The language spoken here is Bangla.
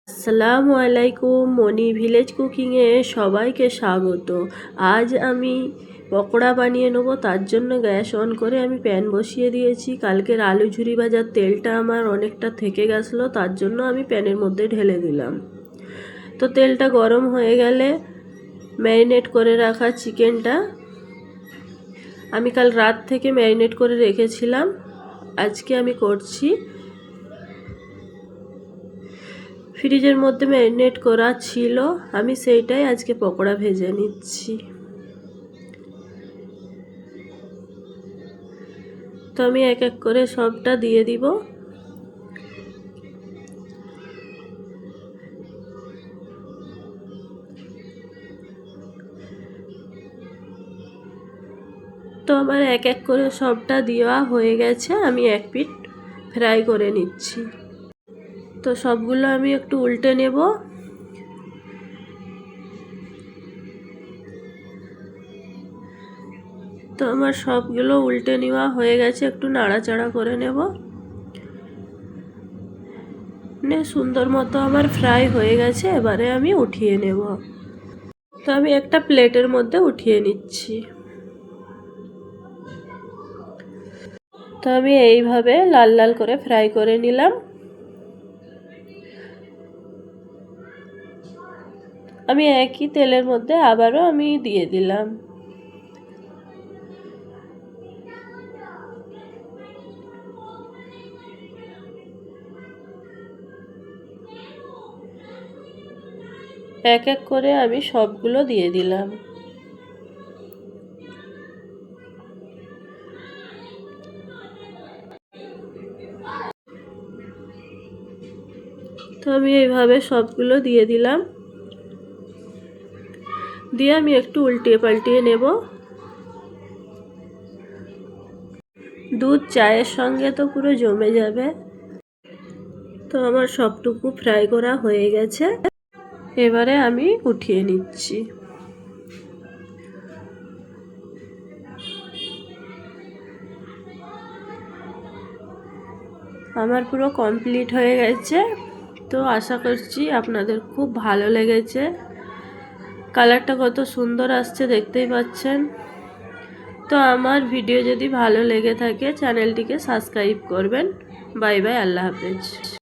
আসসালামু আলাইকুম, মনি ভিলেজ কুকিংয়ে সবাইকে স্বাগত। আজ আমি পকোড়া বানিয়ে নেব, তার জন্য গ্যাস অন করে আমি প্যান বসিয়ে দিয়েছি। কালকের আলু ঝুরি ভাজার তেলটা আমার অনেকটা থেকে গেছিলো, তার জন্য আমি প্যানের মধ্যে ঢেলে দিলাম। তো তেলটা গরম হয়ে গেলে ম্যারিনেট করে রাখা চিকেনটা আমি কাল রাত থেকে ম্যারিনেট করে রেখেছিলাম, আজকে আমি করছি। ফ্রিজের মধ্যে ম্যারিনেট করা ছিল, আমি সেইটাই আজকে পকোড়া ভেজে নিচ্ছি। তো আমি এক এক করে সবটা দিয়ে দিব। তো আমার এক এক করে সবটা দেওয়া হয়ে গেছে, আমি এক পিঠ ফ্রাই করে নিচ্ছি। তো সবগুলো আমি একটু উল্টে নেব। তো আমার সবগুলো উল্টে নেওয়া হয়ে গেছে, একটু নাড়াচাড়া করে নেব। সুন্দর মতো আমার ফ্রাই হয়ে গেছে, এবারে আমি উঠিয়ে নেব। তো আমি একটা প্লেটের মধ্যে উঠিয়ে নিচ্ছি। তো আমি এইভাবে লাল লাল করে ফ্রাই করে নিলাম। আমি একই তেলের মধ্যে আবারও আমি দিয়ে দিলাম। এক এক করে আমি সবগুলো দিয়ে দিলাম। তো আমি এইভাবে সবগুলো দিয়ে দিলাম, দিয়ে আমি একটু উল্টিয়ে পাল্টিয়ে নেব। দুধ চায়ের সঙ্গে তো পুরো জমে যাবে। তো আমার সবটুকু ফ্রাই করা হয়ে গেছে, এবারে আমি উঠিয়ে নিচ্ছি। আমার পুরো কমপ্লিট হয়ে গেছে। তো আশা করছি আপনাদের খুব ভালো লেগেছে। কালারটা কত সুন্দর আসছে দেখতেই পাচ্ছেন। তো আমার ভিডিও যদি ভালো লেগে থাকে চ্যানেলটিকে সাবস্ক্রাইব করবেন। বাই বাই, আল্লাহ হাফেজ।